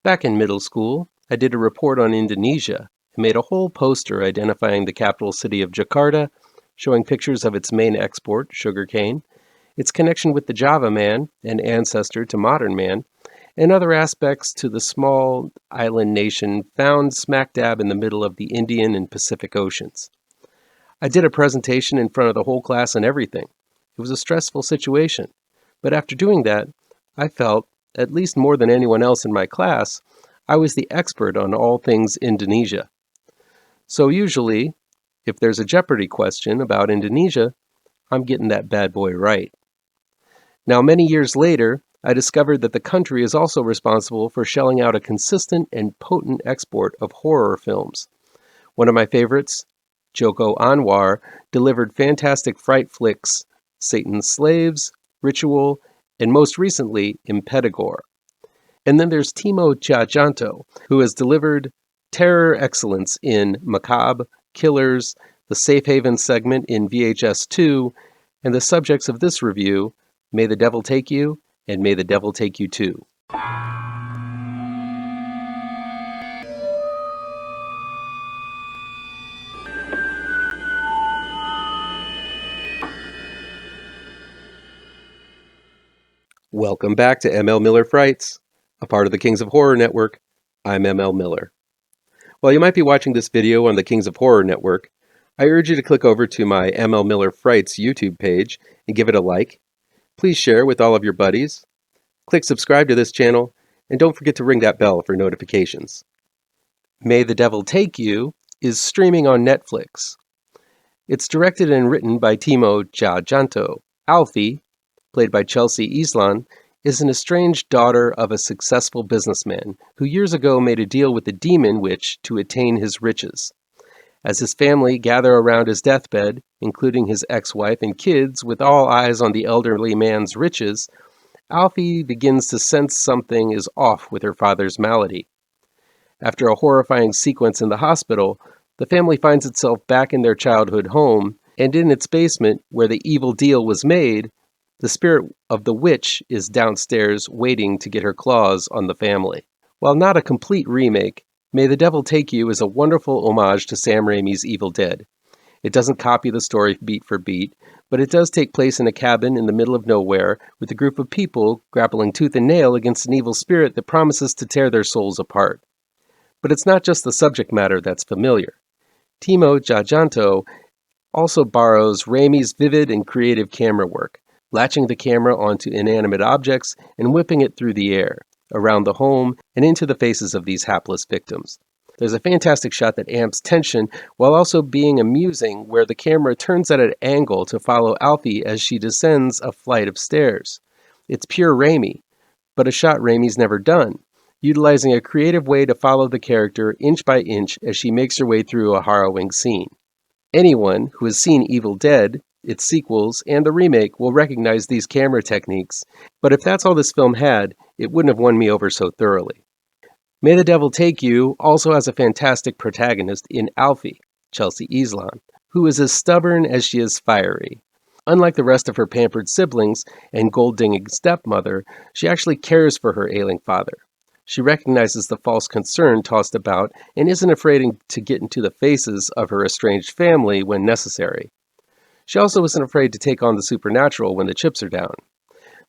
Back in middle school, I did a report on Indonesia and made a whole poster identifying the capital city of Jakarta, showing pictures of its main export, sugarcane, its connection with the Java man, an ancestor to modern man, and other aspects to the small island nation found smack dab in the middle of the Indian and Pacific Oceans. I did a presentation in front of the whole class and everything. It was a stressful situation, but after doing that, I felt, at least more than anyone else in my class, I was the expert on all things Indonesia. So usually, if there's a Jeopardy question about Indonesia, I'm getting that bad boy right. Now, many years later, I discovered that the country is also responsible for shelling out a consistent and potent export of horror films. One of my favorites, Joko Anwar, delivered fantastic fright flicks Satan's Slaves, Ritual, and most recently, Impetigore. And then there's Timo Tjahjanto, who has delivered terror excellence in Macabre, Killers, the Safe Haven segment in VHS 2, and the subjects of this review, May the Devil Take You and May the Devil Take You Too. Welcome back to ML Miller Frights, a part of the Kings of Horror Network. I'm ML Miller. While you might be watching this video on the Kings of Horror Network, I urge you to click over to my ML Miller Frights YouTube page and give it a like. Please share with all of your buddies. Click subscribe to this channel, and don't forget to ring that bell for notifications. May the Devil Take You is streaming on Netflix. It's directed and written by Timo Tjahjanto. Alfie, played by Chelsea Islan, is an estranged daughter of a successful businessman who years ago made a deal with the demon witch to attain his riches. As his family gather around his deathbed, including his ex-wife and kids with all eyes on the elderly man's riches, Alfie begins to sense something is off with her father's malady. After a horrifying sequence in the hospital, the family finds itself back in their childhood home, and in its basement, where the evil deal was made, the spirit of the witch is downstairs waiting to get her claws on the family. While not a complete remake, May the Devil Take You is a wonderful homage to Sam Raimi's Evil Dead. It doesn't copy the story beat for beat, but it does take place in a cabin in the middle of nowhere with a group of people grappling tooth and nail against an evil spirit that promises to tear their souls apart. But it's not just the subject matter that's familiar. Timo Tjahjanto also borrows Raimi's vivid and creative camera work, latching the camera onto inanimate objects and whipping it through the air, around the home, and into the faces of these hapless victims. There's a fantastic shot that amps tension while also being amusing, where the camera turns at an angle to follow Alfie as she descends a flight of stairs. It's pure Raimi, but a shot Raimi's never done, utilizing a creative way to follow the character inch by inch as she makes her way through a harrowing scene. Anyone who has seen Evil Dead, its sequels, and the remake will recognize these camera techniques, but if that's all this film had, it wouldn't have won me over so thoroughly. May the Devil Take You also has a fantastic protagonist in Alfie, Chelsea Islan, who is as stubborn as she is fiery. Unlike the rest of her pampered siblings and gold-dinging stepmother, she actually cares for her ailing father. She recognizes the false concern tossed about and isn't afraid to get into the faces of her estranged family when necessary. She also isn't afraid to take on the supernatural when the chips are down.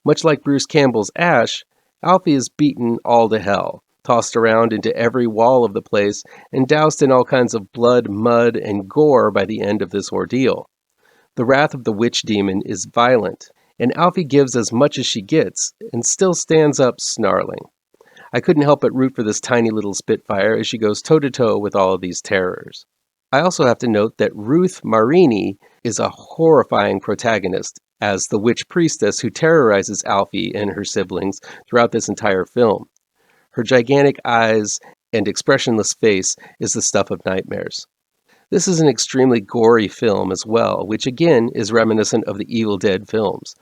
Much like Bruce Campbell's Ash, Alfie is beaten all to hell, tossed around into every wall of the place, and doused in all kinds of blood, mud, and gore by the end of this ordeal. The wrath of the witch demon is violent, and Alfie gives as much as she gets, and still stands up snarling. I couldn't help but root for this tiny little Spitfire as she goes toe-to-toe with all of these terrors. I also have to note that Ruth Marini is a horrifying protagonist as the witch priestess who terrorizes Alfie and her siblings throughout this entire film. Her gigantic eyes and expressionless face is the stuff of nightmares. This is an extremely gory film as well, which again is reminiscent of the Evil Dead films,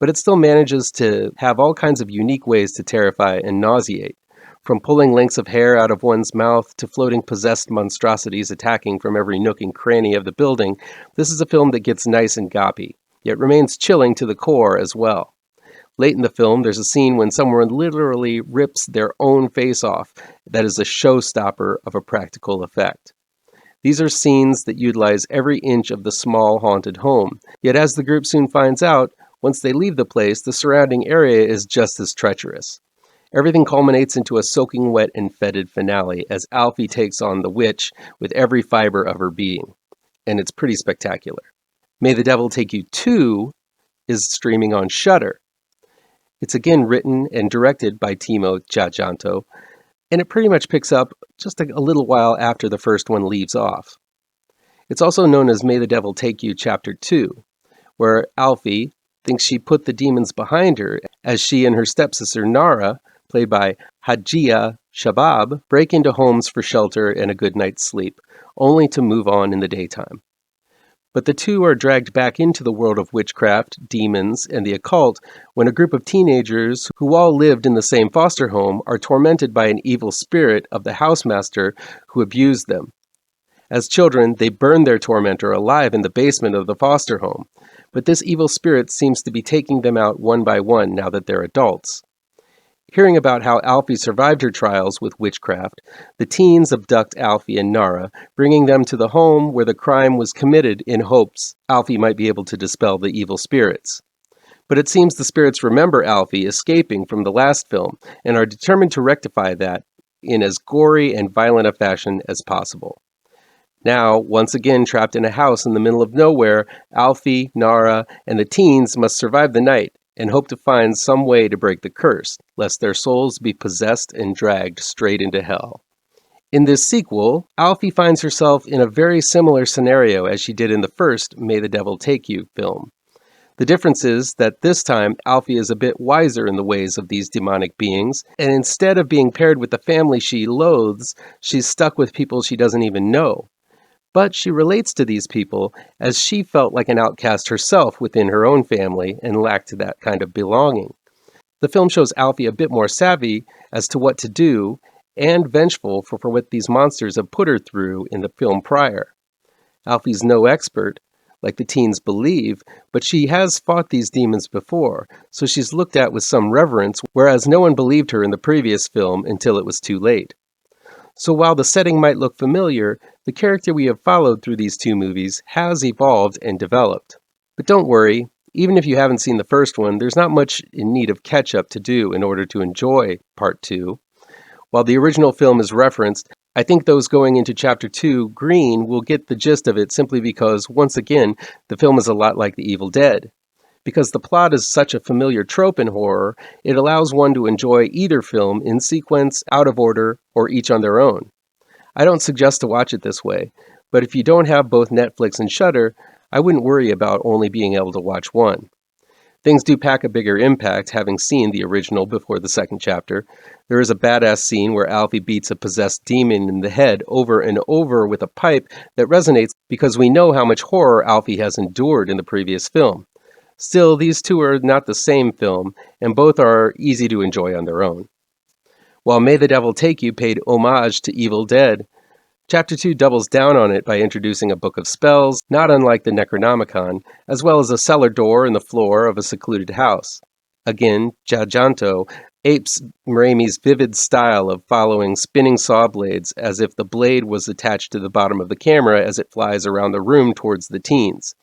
but it still manages to have all kinds of unique ways to terrify and nauseate. From pulling lengths of hair out of one's mouth to floating possessed monstrosities attacking from every nook and cranny of the building, this is a film that gets nice and goppy, yet remains chilling to the core as well. Late in the film, there's a scene when someone literally rips their own face off that is a showstopper of a practical effect. These are scenes that utilize every inch of the small haunted home, yet as the group soon finds out, once they leave the place, the surrounding area is just as treacherous. Everything culminates into a soaking wet and fetid finale as Alfie takes on the witch with every fiber of her being. And it's pretty spectacular. May the Devil Take You 2 is streaming on Shudder. It's again written and directed by Timo Tjahjanto, and it pretty much picks up just a little while after the first one leaves off. It's also known as May the Devil Take You Chapter 2, where Alfie thinks she put the demons behind her as she and her stepsister Nara, played by Hajia Shabab, break into homes for shelter and a good night's sleep, only to move on in the daytime. But the two are dragged back into the world of witchcraft, demons, and the occult when a group of teenagers who all lived in the same foster home are tormented by an evil spirit of the housemaster who abused them. As children, they burn their tormentor alive in the basement of the foster home, but this evil spirit seems to be taking them out one by one now that they're adults. Hearing about how Alfie survived her trials with witchcraft, the teens abduct Alfie and Nara, bringing them to the home where the crime was committed in hopes Alfie might be able to dispel the evil spirits. But it seems the spirits remember Alfie escaping from the last film and are determined to rectify that in as gory and violent a fashion as possible. Now, once again trapped in a house in the middle of nowhere, Alfie, Nara, and the teens must survive the night and hope to find some way to break the curse, lest their souls be possessed and dragged straight into hell. In this sequel, Alfie finds herself in a very similar scenario as she did in the first May the Devil Take You film. The difference is that this time, Alfie is a bit wiser in the ways of these demonic beings, and instead of being paired with the family she loathes, she's stuck with people she doesn't even know. But she relates to these people as she felt like an outcast herself within her own family and lacked that kind of belonging. The film shows Alfie a bit more savvy as to what to do and vengeful for what these monsters have put her through in the film prior. Alfie's no expert, like the teens believe, but she has fought these demons before, so she's looked at with some reverence, whereas no one believed her in the previous film until it was too late. So while the setting might look familiar, the character we have followed through these two movies has evolved and developed. But don't worry, even if you haven't seen the first one, there's not much in need of catch-up to do in order to enjoy Part 2. While the original film is referenced, I think those going into Chapter 2 green will get the gist of it simply because, once again, the film is a lot like The Evil Dead. Because the plot is such a familiar trope in horror, it allows one to enjoy either film in sequence, out of order, or each on their own. I don't suggest to watch it this way, but if you don't have both Netflix and Shudder, I wouldn't worry about only being able to watch one. Things do pack a bigger impact having seen the original before the second chapter. There is a badass scene where Alfie beats a possessed demon in the head over and over with a pipe that resonates because we know how much horror Alfie has endured in the previous film. Still, these two are not the same film, and both are easy to enjoy on their own. While May the Devil Take You paid homage to Evil Dead, Chapter 2 doubles down on it by introducing a book of spells, not unlike the Necronomicon, as well as a cellar door in the floor of a secluded house. Again, Tjahjanto apes Raimi's vivid style of following spinning saw blades as if the blade was attached to the bottom of the camera as it flies around the room towards the teens.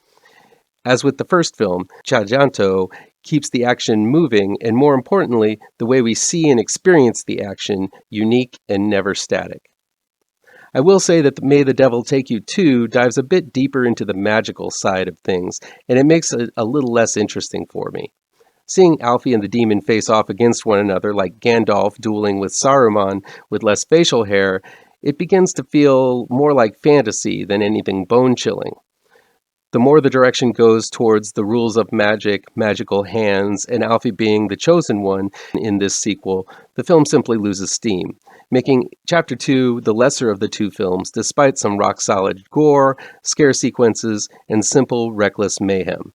As with the first film, Tjahjanto keeps the action moving, and more importantly, the way we see and experience the action unique and never static. I will say that May the Devil Take You 2 dives a bit deeper into the magical side of things, and it makes it a little less interesting for me. Seeing Alfie and the demon face off against one another like Gandalf dueling with Saruman with less facial hair, it begins to feel more like fantasy than anything bone-chilling. The more the direction goes towards the rules of magic, magical hands, and Alfie being the chosen one in this sequel, the film simply loses steam, making Chapter 2 the lesser of the two films despite some rock-solid gore, scare sequences, and simple, reckless mayhem.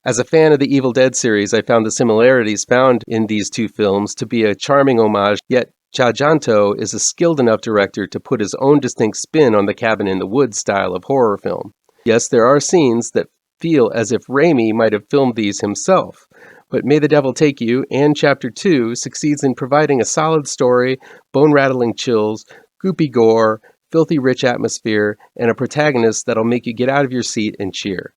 As a fan of the Evil Dead series, I found the similarities found in these two films to be a charming homage, yet Tjahjanto is a skilled enough director to put his own distinct spin on the cabin in the woods style of horror film. Yes, there are scenes that feel as if Raimi might have filmed these himself, But May the Devil Take You and Chapter 2 succeeds in providing a solid story, bone-rattling chills, goopy gore, filthy rich atmosphere, and a protagonist that'll make you get out of your seat and cheer.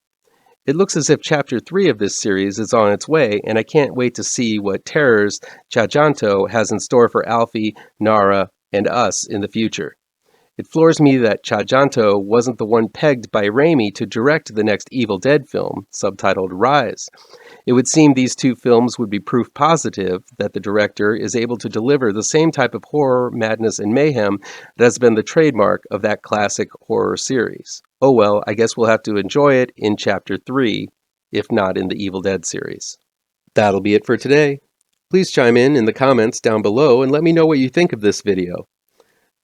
It looks as if Chapter 3 of this series is on its way, and I can't wait to see what terrors Chajanto has in store for Alfie, Nara, and us in the future. It floors me that Chajanto wasn't the one pegged by Raimi to direct the next Evil Dead film, subtitled Rise. It would seem these two films would be proof positive that the director is able to deliver the same type of horror, madness, and mayhem that has been the trademark of that classic horror series. Oh well, I guess we'll have to enjoy it in Chapter 3, if not in the Evil Dead series. That'll be it for today. Please chime in the comments down below and let me know what you think of this video.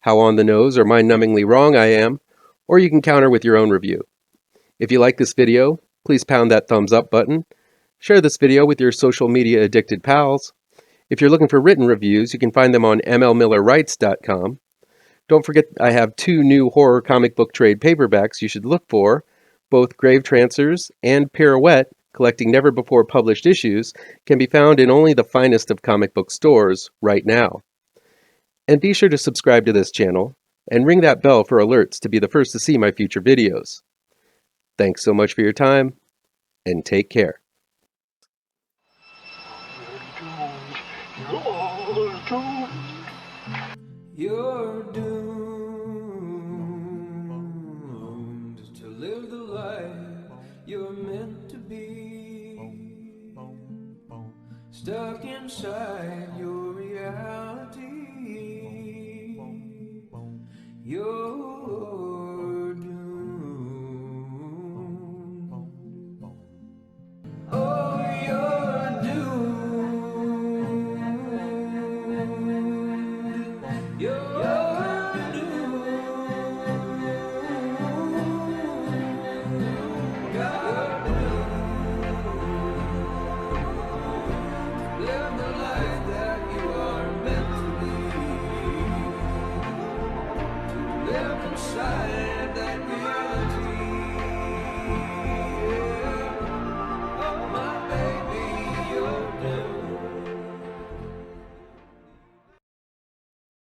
How on the nose or mind-numbingly wrong I am, or you can counter with your own review. If you like this video, please pound that thumbs up button. Share this video with your social media addicted pals. If you're looking for written reviews, you can find them on mlmillerwrites.com. Don't forget I have 2 new horror comic book trade paperbacks you should look for. Both Grave Trancers and Pirouette, collecting never-before-published issues, can be found in only the finest of comic book stores right now. And be sure to subscribe to this channel and ring that bell for alerts to be the first to see my future videos. Thanks so much for your time, and take care. You're doomed to live the life you're meant to be, stuck inside your reality.